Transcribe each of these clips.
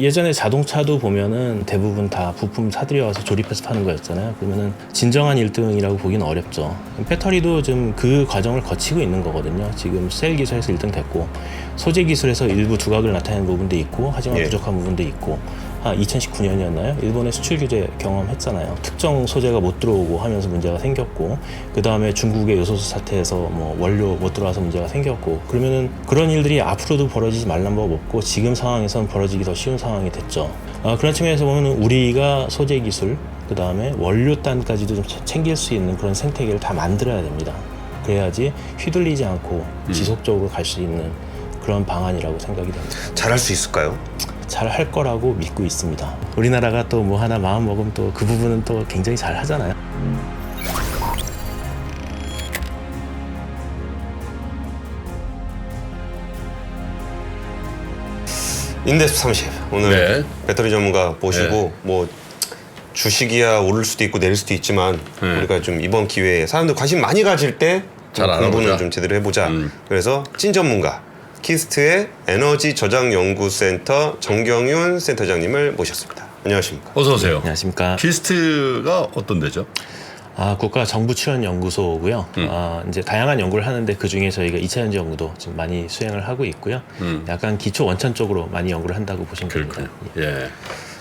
예전에 자동차도 보면은 대부분 다 부품 사들여 와서 조립해서 파는 거였잖아요. 그러면은 진정한 1등이라고 보기는 어렵죠. 배터리도 좀 그 과정을 거치고 있는 거거든요. 지금 셀 기술에서 1등 됐고, 소재 기술에서 일부 두각을 나타내는 부분도 있고, 하지만 예. 부족한 부분도 있고, 2019년이었나요? 일본의 수출 규제 경험했잖아요. 특정 소재가 못 들어오고 하면서 문제가 생겼고, 그 다음에 중국의 요소수 사태에서 뭐 원료 못 들어와서 문제가 생겼고, 그러면은 그런 일들이 앞으로도 벌어지지 말란 법 없고, 지금 상황에서는 벌어지기 더 쉬운 상황이 됐죠. 그런 측면에서 보면 우리가 소재 기술, 그 다음에 원료단까지도 좀 챙길 수 있는 그런 생태계를 다 만들어야 됩니다. 그래야지 휘둘리지 않고 지속적으로 갈 수 있는 그런 방안이라고 생각이 됩니다. 잘할 수 있을까요? 잘 할 거라고 믿고 있습니다. 우리나라가 또 뭐 하나 마음 먹으면 또 그 부분은 또 굉장히 잘 하잖아요. 인데스 30 오늘 네. 배터리 전문가 모시고 네. 뭐 주식이야 오를 수도 있고 내릴 수도 있지만 우리가 좀 이번 기회에 사람들 관심 많이 가질 때 잘 공부는 알아보자. 좀 제대로 해보자. 그래서 찐 전문가 키스트의 에너지 저장 연구센터 정경윤 센터장님을 모셨습니다. 안녕하십니까? 어서 오세요. 안녕하십니까. 키스트가 어떤 데죠? 국가 정부 출연 연구소고요. 이제 다양한 연구를 하는데 그 중에 저희가 2차 연지 연구도 좀 많이 수행을 하고 있고요. 약간 기초 원천 쪽으로 많이 연구를 한다고 보시면 됩니다. 예.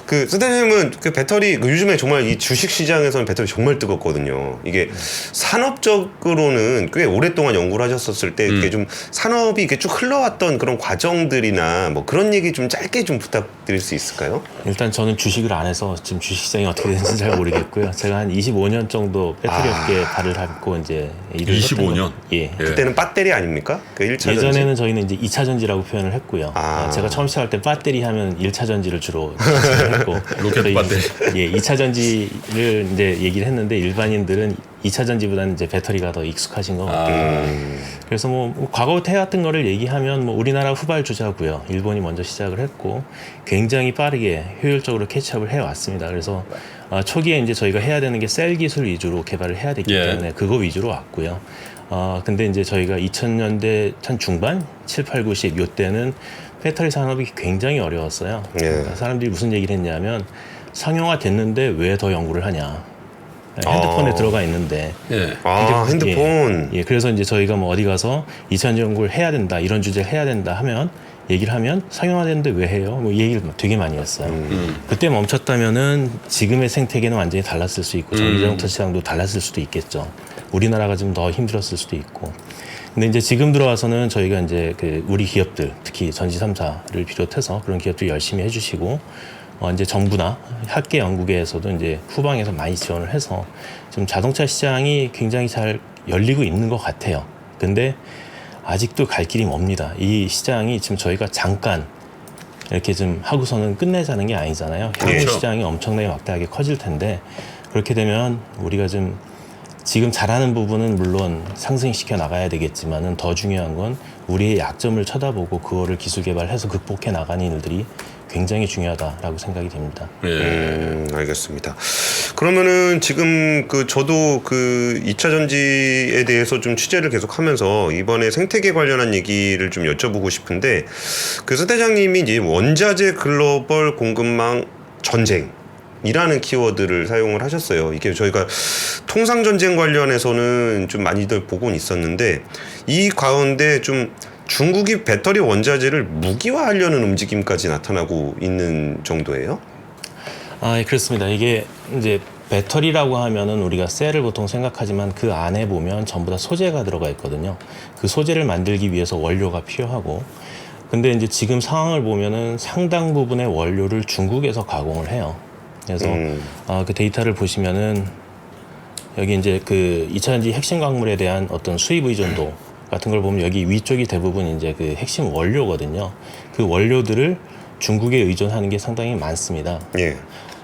그 센터장님은 그 배터리 요즘에 정말 이 주식 시장에서는 배터리 정말 뜨겁거든요. 이게 산업적으로는 꽤 오랫동안 연구를 하셨었을 때 이게 좀 산업이 이렇게 쭉 흘러왔던 그런 과정들이나 뭐 그런 얘기 좀 짧게 좀 부탁드릴 수 있을까요? 일단 저는 주식을 안 해서 지금 주식 시장이 어떻게 되는지 잘 모르겠고요. 제가 한 25년 정도 배터리 업계에 발을 담고 이제 일을 25년? 예. 그때는 배터리 아닙니까? 그 1차 전지. 예전에는 저희는 이제 2차 전지라고 표현을 했고요. 제가 처음 시작할 때 배터리 하면 1차 전지를 주로 했고 로켓 배터리. 예, 2차 전지를 이제 얘기를 했는데 일반인들은 2차 전지보다는 이제 배터리가 더 익숙하신 것 같아요. 그래서 뭐 과거부터 해왔던 거를 얘기하면 뭐 우리나라 후발주자고요. 일본이 먼저 시작을 했고 굉장히 빠르게 효율적으로 캐치업을 해왔습니다. 그래서 초기에 이제 저희가 해야 되는 게 셀 기술 위주로 개발을 해야 되기 때문에 그거 위주로 왔고요. 근데 이제 저희가 2000년대 한 중반 7, 8, 9, 10 요때는 배터리 산업이 굉장히 어려웠어요. 그러니까 사람들이 무슨 얘기를 했냐면 상용화 됐는데 왜 더 연구를 하냐. 핸드폰에 들어가 있는데. 예. 핸드폰. 예, 그래서 이제 저희가 뭐 어디 가서 2차 전지 연구를 해야 된다, 이런 주제를 해야 된다 하면 얘기를 하면 상용화 됐는데 왜 해요? 뭐 이 얘기를 되게 많이 했어요. 그때 멈췄다면은 지금의 생태계는 완전히 달랐을 수 있고 전기자동차 시장도 달랐을 수도 있겠죠. 우리나라가 좀 더 힘들었을 수도 있고. 근데 이제 지금 들어와서는 저희가 이제 그 우리 기업들, 특히 전지 3사를 비롯해서 그런 기업들 열심히 해주시고, 이제 정부나 학계 연구계에서도 이제 후방에서 많이 지원을 해서 좀 자동차 시장이 굉장히 잘 열리고 있는 것 같아요. 근데 아직도 갈 길이 멉니다. 이 시장이 지금 저희가 잠깐 이렇게 좀 하고서는 끝내자는 게 아니잖아요. 향후 그렇죠. 시장이 엄청나게 막대하게 커질 텐데, 그렇게 되면 우리가 좀 지금 잘하는 부분은 물론 상승시켜 나가야 되겠지만은 더 중요한 건 우리의 약점을 쳐다보고 그거를 기술 개발해서 극복해 나가는 일들이 굉장히 중요하다라고 생각이 됩니다. 알겠습니다. 그러면은 지금 저도 그 2차 전지에 대해서 좀 취재를 계속 하면서 이번에 생태계 관련한 얘기를 좀 여쭤보고 싶은데, 그 센터장님이 이제 원자재 글로벌 공급망 전쟁 이라는 키워드를 사용을 하셨어요. 이게 저희가 통상 전쟁 관련해서는 좀 많이들 보고는 있었는데, 이 가운데 좀 중국이 배터리 원자재를 무기화하려는 움직임까지 나타나고 있는 정도예요? 예, 그렇습니다. 이게 이제 배터리라고 하면은 우리가 셀을 보통 생각하지만 그 안에 보면 전부 다 소재가 들어가 있거든요. 그 소재를 만들기 위해서 원료가 필요하고, 근데 이제 지금 상황을 보면은 상당 부분의 원료를 중국에서 가공을 해요. 그래서 그 데이터를 보시면은 여기 이제 그 2차 전지 핵심 광물에 대한 어떤 수입 의존도 같은 걸 보면 여기 위쪽이 대부분 이제 그 핵심 원료거든요. 그 원료들을 중국에 의존하는 게 상당히 많습니다. 예.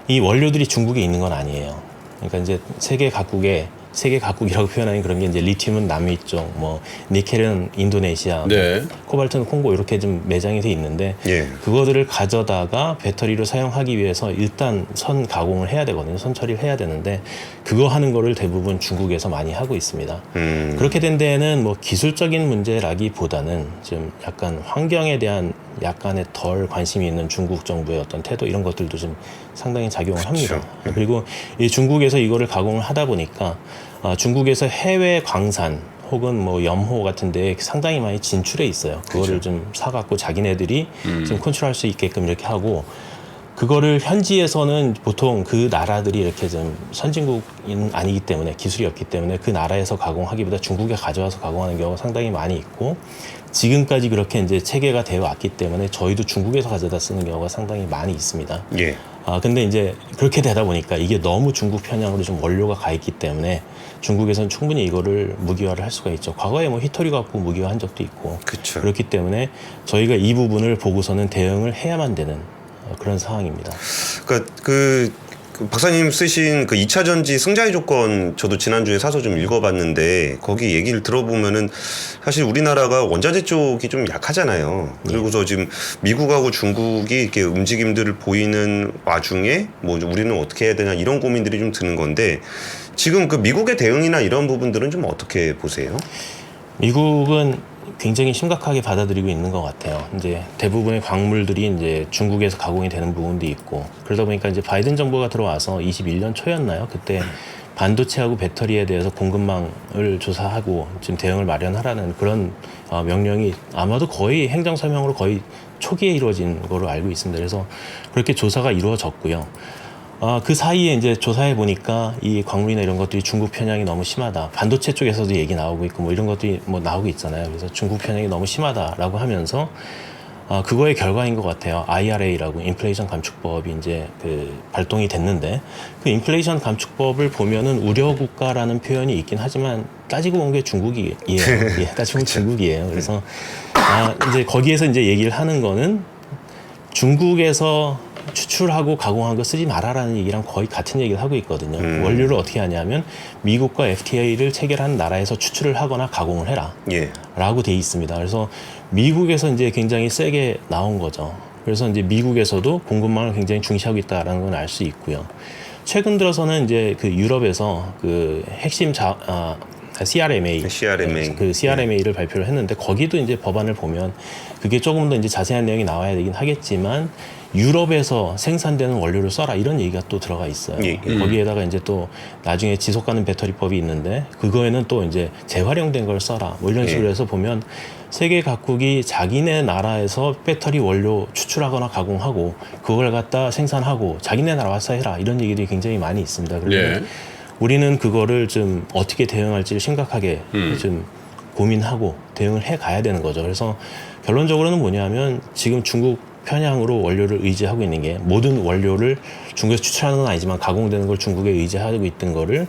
이 원료들이 중국에 있는 건 아니에요. 그러니까 이제 세계 각국이라고 표현하는 그런 게 이제 리튬은 남미 쪽, 뭐 니켈은 인도네시아, 네. 코발트는 콩고 이렇게 좀 매장이 돼 있는데 그거들을 가져다가 배터리로 사용하기 위해서 일단 선 가공을 해야 되거든요. 선 처리를 해야 되는데 그거 하는 거를 대부분 중국에서 많이 하고 있습니다. 그렇게 된 데에는 뭐 기술적인 문제라기보다는 좀 약간 환경에 대한 약간의 덜 관심이 있는 중국 정부의 어떤 태도 이런 것들도 좀 상당히 작용을 합니다. 그리고 이 중국에서 이거를 가공을 하다 보니까 중국에서 해외 광산 혹은 뭐 염호 같은 데 상당히 많이 진출해 있어요. 그거를 좀 사갖고 자기네들이 좀 컨트롤할 수 있게끔 이렇게 하고 그거를 현지에서는 보통 그 나라들이 이렇게 좀 선진국은 아니기 때문에 기술이 없기 때문에 그 나라에서 가공하기보다 중국에 가져와서 가공하는 경우가 상당히 많이 있고 지금까지 그렇게 이제 체계가 되어 왔기 때문에 저희도 중국에서 가져다 쓰는 경우가 상당히 많이 있습니다. 예. 근데 이제 그렇게 되다 보니까 이게 너무 중국 편향으로 좀 원료가 가 있기 때문에 중국에서는 충분히 이거를 무기화를 할 수가 있죠. 과거에 뭐 히토리 갖고 무기화한 적도 있고 그쵸. 그렇기 때문에 저희가 이 부분을 보고서는 대응을 해야만 되는 그런 상황입니다. 그러니까 그 박사님 쓰신 그 2차 전지 승자의 조건 저도 지난주에 사서 좀 읽어봤는데 거기 얘기를 들어보면은 사실 우리나라가 원자재 쪽이 좀 약하잖아요. 그리고서 지금 미국하고 중국이 이렇게 움직임들을 보이는 와중에 뭐 우리는 어떻게 해야 되냐 이런 고민들이 좀 드는 건데 지금 그 미국의 대응이나 이런 부분들은 좀 어떻게 보세요? 미국은 굉장히 심각하게 받아들이고 있는 것 같아요. 이제 대부분의 광물들이 이제 중국에서 가공이 되는 부분도 있고 그러다 보니까 이제 바이든 정부가 들어와서 21년 초였나요? 그때 반도체하고 배터리에 대해서 공급망을 조사하고 지금 대응을 마련하라는 그런 명령이 아마도 거의 행정서명으로 거의 초기에 이루어진 거로 알고 있습니다. 그래서 그렇게 조사가 이루어졌고요. 그 사이에 이제 조사해 보니까 이 광물이나 이런 것들이 중국 편향이 너무 심하다. 반도체 쪽에서도 얘기 나오고 있고 뭐 이런 것들이 뭐 나오고 있잖아요. 그래서 중국 편향이 너무 심하다라고 하면서 그거의 결과인 것 같아요. IRA라고 인플레이션 감축법이 이제 그 발동이 됐는데 그 인플레이션 감축법을 보면은 우려 국가라는 표현이 있긴 하지만 따지고 본 게 중국이에요. 예, 따지고 보면 중국이에요. 그래서 이제 거기에서 이제 얘기를 하는 거는 중국에서 추출하고 가공한 거 쓰지 말아라는 얘기랑 거의 같은 얘기를 하고 있거든요. 원료를 어떻게 하냐면 미국과 FTA를 체결한 나라에서 추출을 하거나 가공을 해라. 예. 라고 돼 있습니다. 그래서 미국에서 이제 굉장히 세게 나온 거죠. 그래서 이제 미국에서도 공급망을 굉장히 중시하고 있다라는 건 알 수 있고요. 최근 들어서는 이제 그 유럽에서 그 핵심 CRMA. 그 CRMA를 발표를 했는데 거기도 이제 법안을 보면 그게 조금 더 이제 자세한 내용이 나와야 되긴 하겠지만 유럽에서 생산되는 원료를 써라 이런 얘기가 또 들어가 있어요. 거기에다가 이제 또 나중에 지속 가능 배터리법이 있는데 그거에는 또 이제 재활용된 걸 써라 뭐 이런 식으로 해서 보면 세계 각국이 자기네 나라에서 배터리 원료 추출하거나 가공하고 그걸 갖다 생산하고 자기네 나라 와서 해라 이런 얘기들이 굉장히 많이 있습니다. 그래서 우리는 그거를 좀 어떻게 대응할지를 심각하게 좀 고민하고 대응을 해 가야 되는 거죠. 그래서 결론적으로는 뭐냐면 지금 중국 편향으로 원료를 의지하고 있는 게 모든 원료를 중국에서 추출하는 건 아니지만 가공되는 걸 중국에 의지하고 있던 거를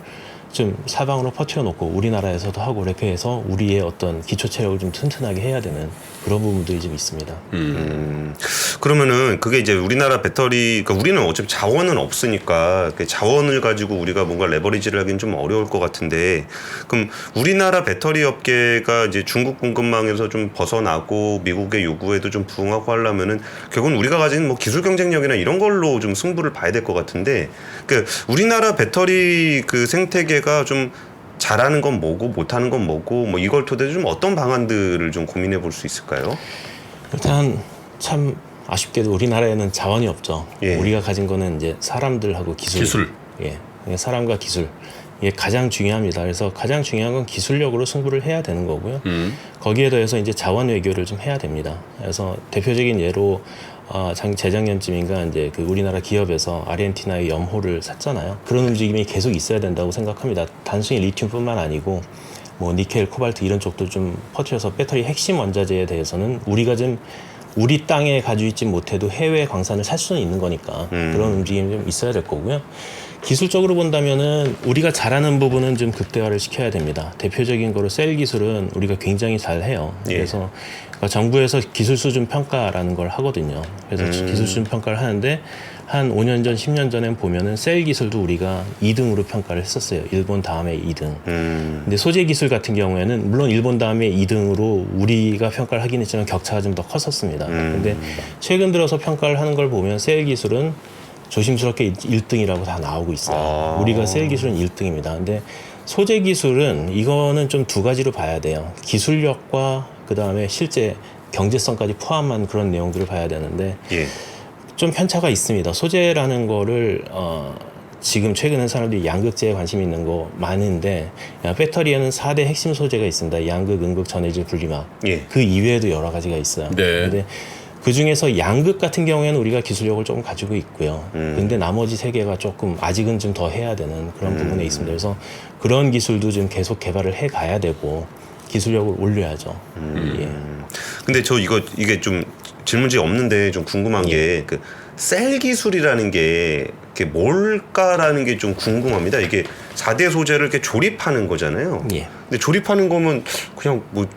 좀 사방으로 퍼뜨려 놓고 우리나라에서도 하고 이렇게 해서 우리의 어떤 기초 체력을 좀 튼튼하게 해야 되는 그런 부분들이 좀 있습니다. 그러면은 그게 이제 우리나라 배터리, 그러니까 우리는 어차피 자원은 없으니까 그 자원을 가지고 우리가 뭔가 레버리지를 하기는 좀 어려울 것 같은데, 그럼 우리나라 배터리 업계가 이제 중국 공급망에서 좀 벗어나고 미국의 요구에도 좀 부응하고 하려면은 결국은 우리가 가진 뭐 기술 경쟁력이나 이런 걸로 좀 승부를 봐야 될 것 같은데, 그 우리나라 배터리 그 생태계가 좀 잘하는 건 뭐고 못하는 건 뭐고 뭐 이걸 토대로 좀 어떤 방안들을 좀 고민해 볼 수 있을까요? 일단 참 아쉽게도 우리나라에는 자원이 없죠. 우리가 가진 거는 이제 사람들하고 기술. 예, 사람과 기술. 이게 가장 중요합니다. 그래서 가장 중요한 건 기술력으로 승부를 해야 되는 거고요. 거기에 더해서 이제 자원 외교를 좀 해야 됩니다. 그래서 대표적인 예로 재작년쯤인가 이제 그 우리나라 기업에서 아르헨티나의 염호를 샀잖아요. 그런 움직임이 계속 있어야 된다고 생각합니다. 단순히 리튬뿐만 아니고 뭐 니켈, 코발트 이런 쪽도 좀 퍼뜨려서 배터리 핵심 원자재에 대해서는 우리가 좀 우리 땅에 가지고 있지 못해도 해외 광산을 살 수는 있는 거니까 그런 움직임이 좀 있어야 될 거고요. 기술적으로 본다면은 우리가 잘하는 부분은 좀 극대화를 시켜야 됩니다. 대표적인 거로 셀 기술은 우리가 굉장히 잘 해요. 그래서 정부에서 기술 수준 평가라는 걸 하거든요. 그래서 기술 수준 평가를 하는데 한 5년 전, 10년 전에 보면은 셀 기술도 우리가 2등으로 평가를 했었어요. 일본 다음에 2등. 근데 소재 기술 같은 경우에는 물론 일본 다음에 2등으로 우리가 평가를 하긴 했지만 격차가 좀 더 컸었습니다. 근데 최근 들어서 평가를 하는 걸 보면 셀 기술은 조심스럽게 1등이라고 다 나오고 있어요. 우리가 셀 기술은 1등입니다. 근데 소재 기술은 이거는 좀 두 가지로 봐야 돼요. 기술력과 그 다음에 실제 경제성까지 포함한 그런 내용들을 봐야 되는데 예. 좀 편차가 있습니다. 소재라는 거를 지금 최근에 사람들이 양극재에 관심이 있는 거 많은데 배터리에는 4대 핵심 소재가 있습니다. 양극, 음극, 전해질, 분리막. 예. 그 이외에도 여러 가지가 있어요. 네. 근데 그 중에서 양극 같은 경우에는 우리가 기술력을 조금 가지고 있고요. 근데 나머지 세 개가 조금 아직은 좀 더 해야 되는 그런 부분에 있습니다. 그래서 그런 기술도 좀 계속 개발을 해 가야 되고 기술력을 올려야죠. 예. 근데 저 이게 좀 질문지 없는데 좀 궁금한 게 그 셀 기술이라는 게 그게 뭘까라는 게 좀 궁금합니다. 이게 4대 소재를 이렇게 조립하는 거잖아요. 예. 근데 조립하는 거면 그냥 뭐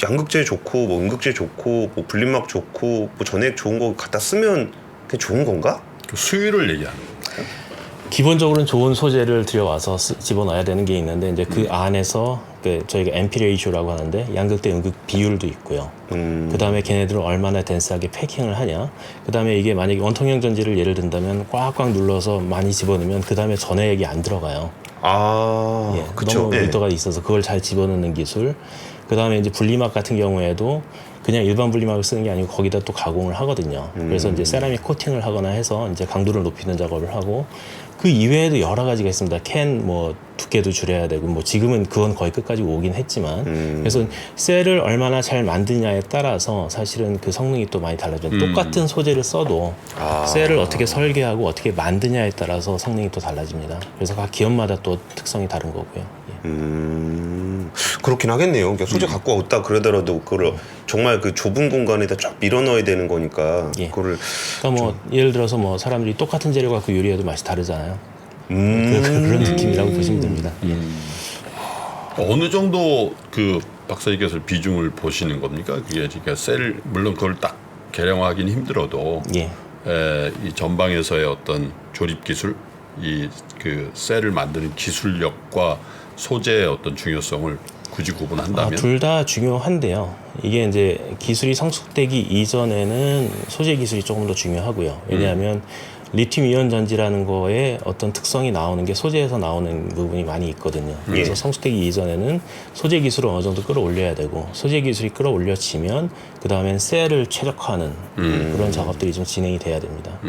양극재 좋고 뭐 음극재 좋고 뭐 분리막 좋고 뭐 전해액 좋은 거 갖다 쓰면 그게 좋은 건가? 그 수율을 얘기하는 거예요. 기본적으로는 좋은 소재를 들여와서 집어넣어야 되는 게 있는데 이제 그 안에서 저희가 MP 레이쇼라고 하는데 양극 대 음극 비율도 있고요. 그 다음에 걔네들을 얼마나 덴스하게 패킹을 하냐. 그 다음에 이게 만약에 원통형 전지를 예를 든다면 꽉꽉 눌러서 많이 집어넣으면 그 다음에 전해액이 안 들어가요. 아, 예, 그쵸. 너무 예. 밀도가 있어서 그걸 잘 집어넣는 기술. 그 다음에 이제 분리막 같은 경우에도 그냥 일반 분리막을 쓰는 게 아니고 거기다 또 가공을 하거든요. 그래서 이제 세라믹 코팅을 하거나 해서 이제 강도를 높이는 작업을 하고 그 이외에도 여러 가지가 있습니다. 캔 뭐 두께도 줄여야 되고 뭐 지금은 그건 거의 끝까지 오긴 했지만 그래서 셀을 얼마나 잘 만드냐에 따라서 사실은 그 성능이 또 많이 달라져요. 똑같은 소재를 써도 셀을 어떻게 설계하고 어떻게 만드냐에 따라서 성능이 또 달라집니다. 그래서 각 기업마다 또 특성이 다른 거고요. 예. 그렇긴 하겠네요. 그러니까 소재 갖고 왔다 그러더라도 그걸 정말 그 좁은 공간에다 쫙 밀어 넣어야 되는 거니까 예. 그거를 그러니까 뭐 예를 들어서 뭐 사람들이 똑같은 재료 갖고 요리해도 맛이 다르잖아요. 그런 느낌이라고 보시면 됩니다. 예. 어느 정도 그 박사님께서 비중을 보시는 겁니까? 그게 그러니까 셀 물론 그걸 딱 계량하기는 힘들어도 예. 이 전방에서의 어떤 조립 기술, 이 그 셀을 만드는 기술력과 소재의 어떤 중요성을 굳이 구분한다면 둘 다 중요한데요. 이게 이제 기술이 성숙되기 이전에는 소재 기술이 조금 더 중요하고요. 왜냐하면 리튬 이온 전지라는 거에 어떤 특성이 나오는 게 소재에서 나오는 부분이 많이 있거든요. 그래서 성숙되기 이전에는 소재 기술을 어느 정도 끌어올려야 되고 소재 기술이 끌어올려지면 그 다음엔 셀을 최적화하는 그런 작업들이 좀 진행이 돼야 됩니다.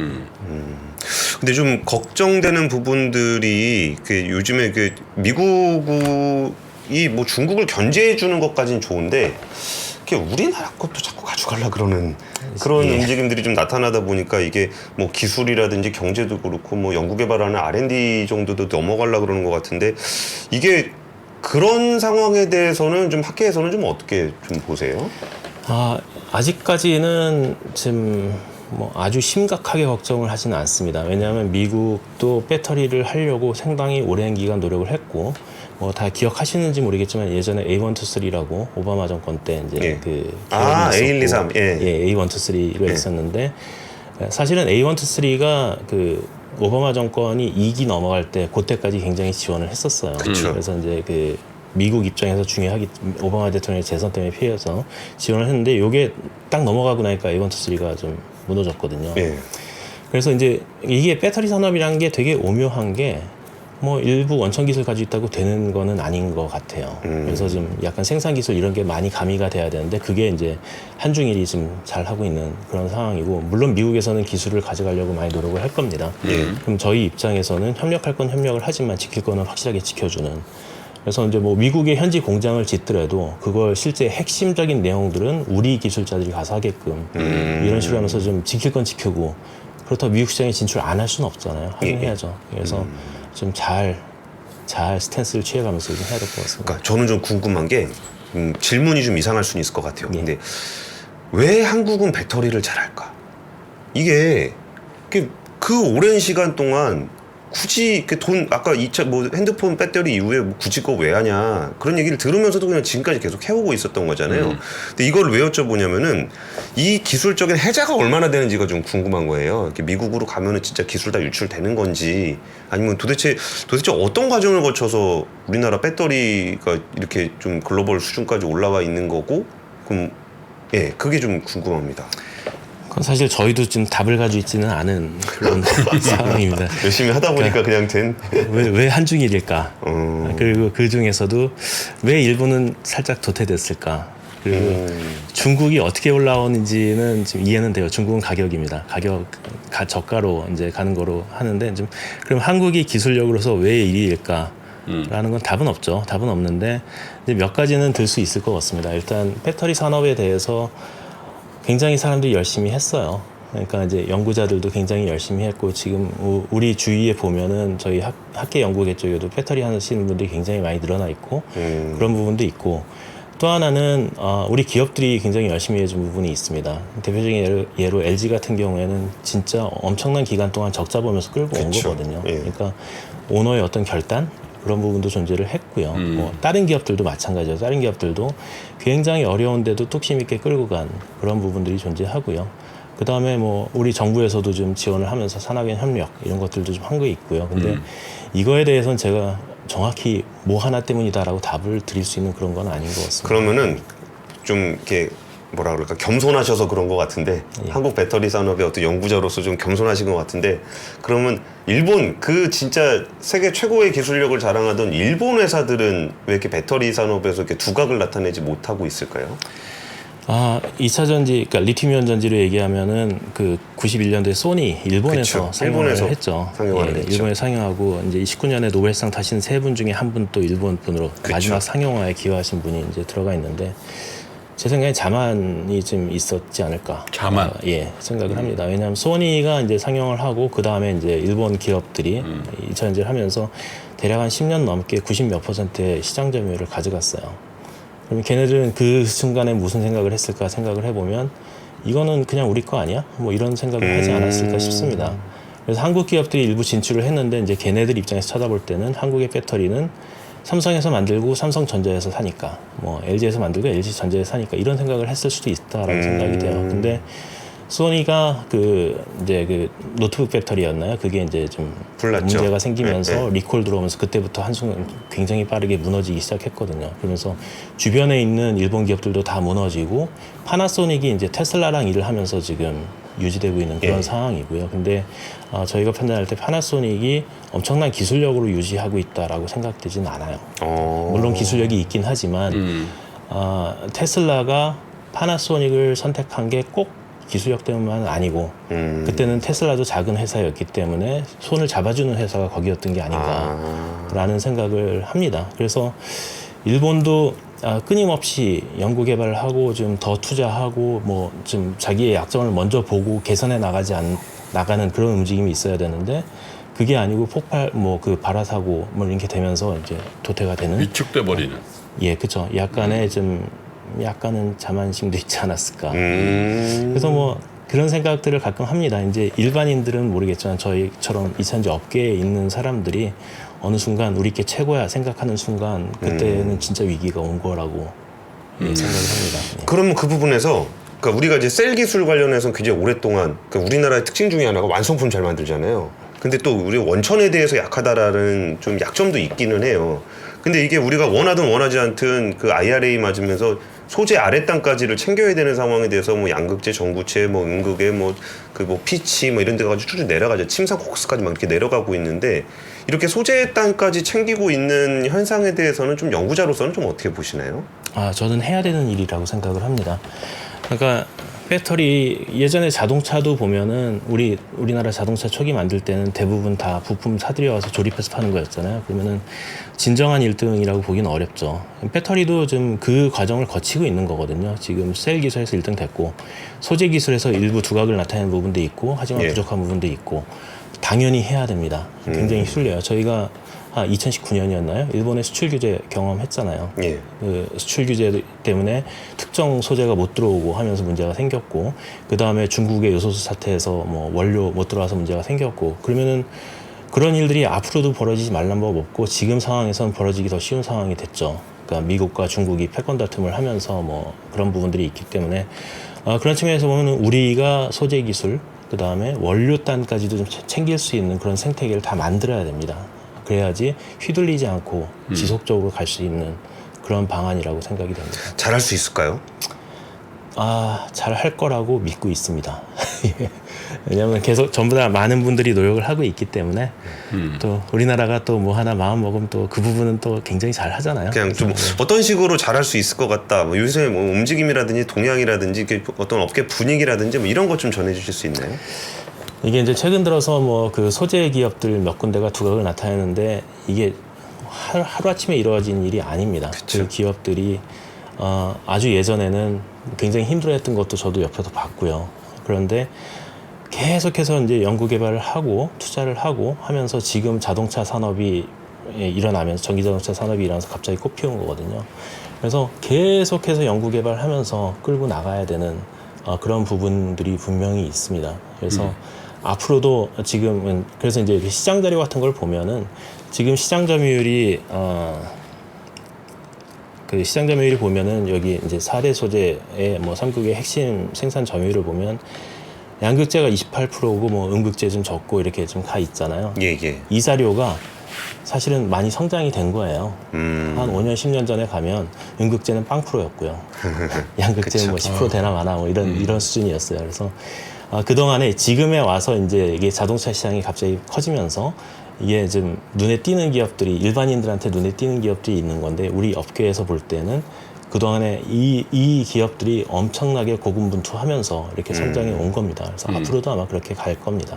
근데 좀 걱정되는 부분들이 그 요즘에 그 미국이 뭐 중국을 견제해 주는 것까지는 좋은데 그게 우리나라 것도 자꾸 가져가려 그러는 그런 움직임들이 좀 나타나다 보니까 이게 뭐 기술이라든지 경제도 그렇고 뭐 연구개발하는 R&D 정도도 넘어가려 그러는 것 같은데 이게 그런 상황에 대해서는 좀 학계에서는 좀 어떻게 좀 보세요? 아직까지는 지금 뭐 아주 심각하게 걱정을 하지는 않습니다. 왜냐하면 미국도 배터리를 하려고 상당히 오랜 기간 노력을 했고 뭐 다 기억하시는지 모르겠지만 예전에 A123라고 오바마 정권 때 이제 그 A123 A123가 있었는데 사실은 A123가 그 오바마 정권이 2기 넘어갈 때 그때까지 굉장히 지원을 했었어요. 그래서 이제 그 미국 입장에서 중요하기 오바마 대통령의 재선 때문에 피해서 지원을 했는데 이게 딱 넘어가고 나니까 A123가 좀 무너졌거든요. 그래서 이제 이게 배터리 산업이라는 게 되게 오묘한 게 뭐 일부 원천 기술 가지고 있다고 되는 거는 아닌 것 같아요. 그래서 좀 약간 생산 기술 이런 게 많이 가미가 돼야 되는데 그게 이제 한중일이 지금 잘 하고 있는 그런 상황이고 물론 미국에서는 기술을 가져가려고 많이 노력을 할 겁니다. 그럼 저희 입장에서는 협력할 건 협력을 하지만 지킬 거는 확실하게 지켜주는. 그래서 이제 뭐 미국의 현지 공장을 짓더라도 그걸 실제 핵심적인 내용들은 우리 기술자들이 가서 하게끔 이런 식으로 하면서 좀 지킬 건 지키고 그렇다고 미국 시장에 진출 안 할 수는 없잖아요. 하긴 해야죠. 그래서 좀 잘 스탠스를 취해가면서 좀 해야 될 것 같습니다. 그러니까 저는 좀 궁금한 게 질문이 좀 이상할 수는 있을 것 같아요. 근데 왜 한국은 배터리를 잘할까? 이게 그 오랜 시간 동안 굳이 그 돈 아까 2차 뭐 핸드폰 배터리 이후에 뭐 굳이 그거 왜 하냐 그런 얘기를 들으면서도 그냥 지금까지 계속 해오고 있었던 거잖아요. 근데 이걸 왜 여쭤보냐면은 이 기술적인 해자가 얼마나 되는지가 좀 궁금한 거예요. 이렇게 미국으로 가면은 진짜 기술 다 유출되는 건지 아니면 도대체 어떤 과정을 거쳐서 우리나라 배터리가 이렇게 좀 글로벌 수준까지 올라와 있는 거고 그럼 그게 좀 궁금합니다. 그건 사실 저희도 지금 답을 가지고 있지는 않은 그런 상황입니다. 열심히 하다 보니까 그냥 된. 왜 한중일일까? 그리고 그 중에서도 왜 일본은 살짝 도태됐을까? 그리고 중국이 어떻게 올라오는지는 지금 이해는 돼요. 중국은 가격입니다. 저가로 이제 가는 거로 하는데 좀 그럼 한국이 기술력으로서 왜 1위일까? 라는 건 답은 없죠. 답은 없는데 이제 몇 가지는 들 수 있을 것 같습니다. 일단 배터리 산업에 대해서 굉장히 사람들이 열심히 했어요. 그러니까 이제 연구자들도 굉장히 열심히 했고 지금 우리 주위에 보면은 저희 학계 연구계 쪽에도 배터리 하시는 분들이 굉장히 많이 늘어나 있고 그런 부분도 있고 또 하나는 우리 기업들이 굉장히 열심히 해준 부분이 있습니다. 대표적인 예로 LG 같은 경우에는 진짜 엄청난 기간 동안 적자 보면서 끌고 온 그쵸. 거거든요. 예. 그러니까 오너의 어떤 결단 그런 부분도 존재를 했고요. 뭐 다른 기업들도 마찬가지죠. 다른 기업들도 굉장히 어려운데도 뚝심 있게 끌고 간 그런 부분들이 존재하고요. 그 다음에 뭐 우리 정부에서도 좀 지원을 하면서 산학연 협력 이런 것들도 좀 한 거 있고요. 근데 이거에 대해서는 제가 정확히 뭐 하나 때문이다라고 답을 드릴 수 있는 그런 건 아닌 것 같습니다. 그러면은 좀 이렇게 뭐라 그럴까 겸손하셔서 그런 것 같은데 한국 배터리 산업의 어떤 연구자로서 좀 겸손하신 것 같은데 그러면 일본 그 진짜 세계 최고의 기술력을 자랑하던 일본 회사들은 왜 이렇게 배터리 산업에서 이렇게 두각을 나타내지 못하고 있을까요? 2차 전지, 그러니까 리튬이온 전지로 얘기하면은 그 91년도에 소니 일본에서 그쵸. 상용을 일본에서 했죠. 상용화를 했죠. 일본에 상용하고 이제 19년에 노벨상 타신 3분 중에 한 분 또 일본 분으로 마지막 상용화에 기여하신 분이 이제 들어가 있는데 제 생각에 자만이 좀 있었지 않을까. 자만? 생각을 합니다. 왜냐하면 소니가 이제 상용을 하고 그 다음에 이제 일본 기업들이 2차 전지를 하면서 대략 한 10년 넘게 90몇 %의 시장 점유율을 가져갔어요. 그러면 걔네들은 그 순간에 무슨 생각을 했을까 생각을 해보면 이거는 그냥 우리 거 아니야? 뭐 이런 생각을 하지 않았을까 싶습니다. 그래서 한국 기업들이 일부 진출을 했는데 이제 걔네들 입장에서 쳐다볼 때는 한국의 배터리는 삼성에서 만들고 삼성전자에서 사니까 뭐 LG에서 만들고 LG전자에서 사니까 이런 생각을 했을 수도 있다라고 생각이 돼요. 근데 소니가 이제 그 노트북 배터리였나요? 그게 이제 좀 불났죠. 문제가 생기면서 네. 리콜 들어오면서 그때부터 한순간 굉장히 빠르게 무너지기 시작했거든요. 그러면서 주변에 있는 일본 기업들도 다 무너지고 파나소닉이 이제 테슬라랑 일을 하면서 지금 유지되고 있는 그런 상황이고요. 근데 저희가 판단할 때 파나소닉이 엄청난 기술력으로 유지하고 있다라고 생각되지는 않아요. 물론 기술력이 있긴 하지만 테슬라가 파나소닉을 선택한 게 꼭 기술력 때문만은 아니고 그때는 테슬라도 작은 회사였기 때문에 손을 잡아주는 회사가 거기였던 게 아닌가라는 생각을 합니다. 그래서 일본도 끊임없이 연구 개발을 하고 좀 더 투자하고 뭐 좀 자기의 약점을 먼저 보고 개선해 나가는 그런 움직임이 있어야 되는데 그게 아니고 폭발 뭐 그 발화 사고 뭐 이렇게 되면서 이제 도태가 되는 위축돼 버리는. 그렇죠. 약간은 자만심도 있지 않았을까. 그래서 뭐 그런 생각들을 가끔 합니다. 이제 일반인들은 모르겠지만 저희처럼 이차전지 업계에 있는 사람들이 어느 순간 우리 게 최고야 생각하는 순간 그때는 진짜 위기가 온 거라고 생각을 합니다. 그러면 그 부분에서 그러니까 우리가 이제 셀 기술 관련해서는 굉장히 오랫동안 그러니까 우리나라의 특징 중에 하나가 완성품 잘 만들잖아요. 근데 또 우리 원천에 대해서 약하다라는 좀 약점도 있기는 해요. 근데 이게 우리가 원하든 원하지 않든 그 IRA 맞으면서 소재 아랫단까지를 챙겨야 되는 상황에 대해서 뭐 양극재, 전구체, 뭐 음극에 뭐 그 뭐 피치 뭐 이런 데 가지고 쭉쭉 내려가죠. 침상 코크스까지 막 이렇게 내려가고 있는데 이렇게 소재 단까지 챙기고 있는 현상에 대해서는 좀 연구자로서는 좀 어떻게 보시나요? 저는 해야 되는 일이라고 생각을 합니다. 그러니까 배터리 예전에 자동차도 보면은 우리나라 자동차 초기 만들 때는 대부분 다 부품 사들여 와서 조립해서 파는 거였잖아요. 그러면은 진정한 1등이라고 보기는 어렵죠. 배터리도 좀 그 과정을 거치고 있는 거거든요. 지금 셀 기술에서 1등 됐고 소재 기술에서 일부 두각을 나타내는 부분도 있고 하지만 부족한 부분도 있고 당연히 해야 됩니다. 굉장히 휘둘려요. 저희가 2019년이었나요? 일본의 수출 규제 경험했잖아요. 그 수출 규제 때문에 특정 소재가 못 들어오고 하면서 문제가 생겼고, 그 다음에 중국의 요소수 사태에서 뭐 원료 못 들어와서 문제가 생겼고, 그러면은 그런 일들이 앞으로도 벌어지지 말란 법 없고 지금 상황에서는 벌어지기 더 쉬운 상황이 됐죠. 그러니까 미국과 중국이 패권 다툼을 하면서 뭐 그런 부분들이 있기 때문에 그런 측면에서 보면 우리가 소재 기술, 그 다음에 원료단까지도 좀 챙길 수 있는 그런 생태계를 다 만들어야 됩니다. 그래야지 휘둘리지 않고 지속적으로 갈 수 있는 그런 방안이라고 생각이 됩니다. 잘할 수 있을까요? 잘 할 거라고 믿고 있습니다. 왜냐하면 계속 전부 다 많은 분들이 노력을 하고 있기 때문에 또 우리나라가 또 뭐 하나 마음 먹으면 또 그 부분은 또 굉장히 잘 하잖아요. 그냥 좀 어떤 식으로 잘할 수 있을 것 같다. 뭐 요새 뭐 움직임이라든지 동향이라든지 이렇게 어떤 업계 분위기라든지 뭐 이런 것 좀 전해주실 수 있나요? 이게 이제 최근 들어서 뭐 그 소재 기업들 몇 군데가 두각을 나타내는데 이게 하루아침에 이루어진 일이 아닙니다. 그 기업들이 아주 예전에는 굉장히 힘들어했던 것도 저도 옆에서 봤고요. 그런데 계속해서 이제 연구 개발을 하고 투자를 하고 하면서 지금 자동차 산업이 일어나면서 전기자동차 산업이 일어나서 갑자기 꽃피운 거거든요. 그래서 계속해서 연구 개발하면서 끌고 나가야 되는 그런 부분들이 분명히 있습니다. 그래서 앞으로도 지금은 그래서 이제 시장 자료 같은 걸 보면은 지금 시장 점유율이 그 시장 점유율이 보면은 여기 이제 4대 소재의 뭐 3국의 핵심 생산 점유율을 보면 양극재가 28%고 뭐 음극재 좀 적고 이렇게 좀 가 있잖아요. 예, 예. 이 자료가 사실은 많이 성장이 된 거예요. 한 5년, 10년 전에 가면 음극재는 0%였고요. 양극재는 뭐 10% 되나 마나 뭐 이런 수준이었어요. 그래서 그동안에 지금에 와서 이제 이게 자동차 시장이 갑자기 커지면서 이게 좀 눈에 띄는 기업들이 일반인들한테 눈에 띄는 기업들이 있는 건데 우리 업계에서 볼 때는 그동안에 이 기업들이 엄청나게 고군분투하면서 이렇게 성장해 온 겁니다. 그래서 앞으로도 아마 그렇게 갈 겁니다.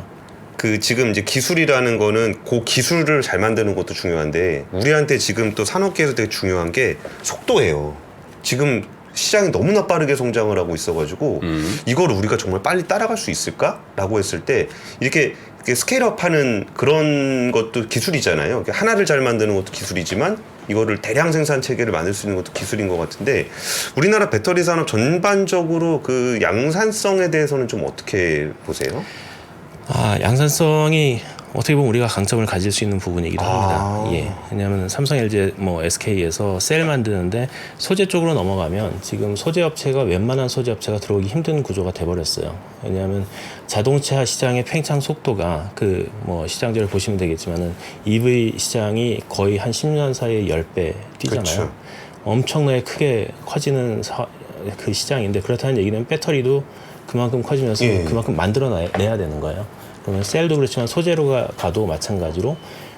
그 지금 이제 기술이라는 거는 그 기술을 잘 만드는 것도 중요한데 우리한테 지금 또 산업계에서 되게 중요한 게 속도예요. 지금 시장이 너무나 빠르게 성장을 하고 있어가지고 이거를 우리가 정말 빨리 따라갈 수 있을까라고 했을 때 이렇게 스케일업하는 그런 것도 기술이잖아요. 하나를 잘 만드는 것도 기술이지만 이거를 대량 생산 체계를 만들 수 있는 것도 기술인 것 같은데 우리나라 배터리 산업 전반적으로 그 양산성에 대해서는 좀 어떻게 보세요? 양산성이 어떻게 보면 우리가 강점을 가질 수 있는 부분이기도 합니다. 예. 왜냐하면 삼성, LG, 뭐 SK에서 셀 만드는데 소재 쪽으로 넘어가면 지금 소재 업체가 웬만한 소재 업체가 들어오기 힘든 구조가 돼버렸어요. 왜냐하면 자동차 시장의 팽창 속도가 그 뭐 시장들을 보시면 되겠지만은 EV 시장이 거의 한 10년 사이에 10배 뛰잖아요. 그렇죠. 엄청나게 크게 커지는 그 시장인데 그렇다는 얘기는 배터리도 그만큼 커지면서 그만큼 만들어내야 되는 거예요. 그러면 셀도 그렇지만 소재로가 가도 마찬가지로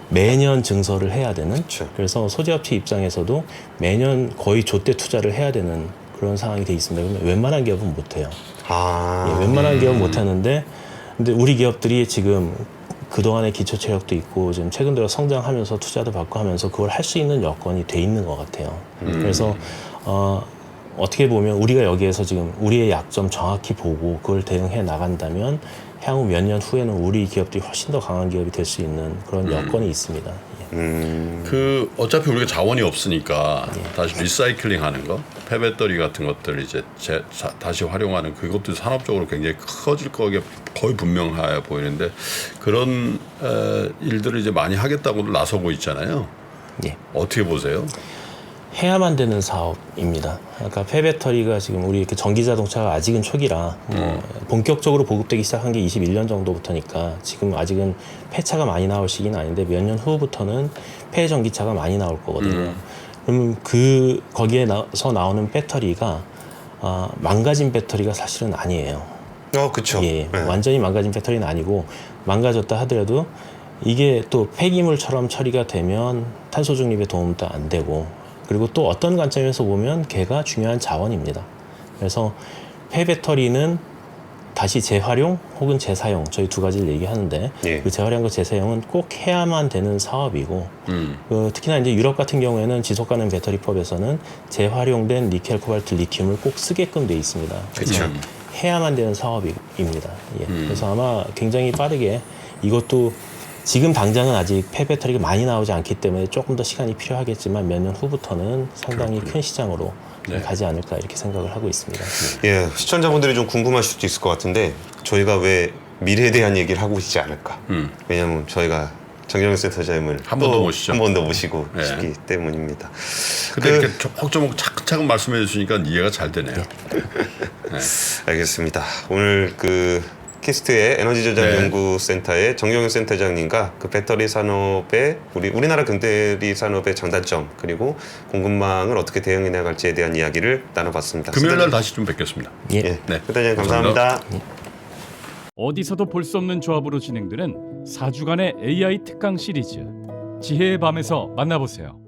매년 증설을 해야 되는 그렇죠. 그래서 소재업체 입장에서도 매년 거의 좆대 투자를 해야 되는 그런 상황이 돼 있습니다. 그러면 웬만한 기업은 못해요. 예, 웬만한 기업은 못하는데 근데 우리 기업들이 지금 그동안의 기초 체력도 있고 지금 최근 들어 성장하면서 투자도 받고 하면서 그걸 할 수 있는 여건이 돼 있는 것 같아요. 그래서 어떻게 보면 우리가 여기에서 지금 우리의 약점 정확히 보고 그걸 대응해 나간다면 향후 몇 년 후에는 우리 기업들이 훨씬 더 강한 기업이 될 수 있는 그런 여건이 있습니다. 그 어차피 우리가 자원이 없으니까 다시 리사이클링 하는 거, 폐배터리 같은 것들 이제 다시 활용하는 그것도 산업적으로 굉장히 커질 거게 거의 분명해 보이는데 그런 일들을 이제 많이 하겠다고 나서고 있잖아요. 예. 어떻게 보세요? 해야만 되는 사업입니다. 그러니까 폐배터리가 지금 우리 이렇게 전기 자동차가 아직은 초기라 본격적으로 보급되기 시작한 게 21년 정도부터니까 지금 아직은 폐차가 많이 나올 시기는 아닌데 몇 년 후부터는 폐전기차가 많이 나올 거거든요. 그러면 거기에서 나오는 배터리가 망가진 배터리가 사실은 아니에요. 그렇죠. 예, 완전히 망가진 배터리는 아니고 망가졌다 하더라도 이게 또 폐기물처럼 처리가 되면 탄소 중립에 도움도 안 되고 그리고 또 어떤 관점에서 보면 걔가 중요한 자원입니다. 그래서 폐배터리는 다시 재활용 혹은 재사용 저희 두 가지를 얘기하는데 그 재활용과 재사용은 꼭 해야만 되는 사업이고 특히나 이제 유럽 같은 경우에는 지속가능 배터리법에서는 재활용된 니켈, 코발트, 리튬을 꼭 쓰게끔 돼 있습니다. 그래서 해야만 되는 사업입니다. 예. 그래서 아마 굉장히 빠르게 이것도 지금 당장은 아직 폐배터리가 많이 나오지 않기 때문에 조금 더 시간이 필요하겠지만 몇 년 후부터는 상당히 큰 시장으로 가지 않을까 이렇게 생각을 하고 있습니다. 예, 시청자분들이 좀 궁금하실 수도 있을 것 같은데 저희가 왜 미래에 대한 얘기를 하고 있지 않을까? 왜냐하면 저희가 정경영 센터장님을 한 번 더 모시죠. 한 번 더 모시고 싶기 때문입니다. 근데 이렇게 조목조목 차근차근 말씀해 주시니까 이해가 잘 되네요. 알겠습니다. 오늘 그 키스트의 에너지 저장 연구센터의 정경영 센터장님과 그 배터리 산업의 우리나라 배터리 산업의 장단점 그리고 공급망을 어떻게 대응해 나갈지에 대한 이야기를 나눠봤습니다. 금요일 날 다시 좀 뵙겠습니다. 예. 네, 센터장님 감사합니다. 어디서도 볼 수 없는 조합으로 진행되는 4주간의 AI 특강 시리즈 지혜의 밤에서 만나보세요.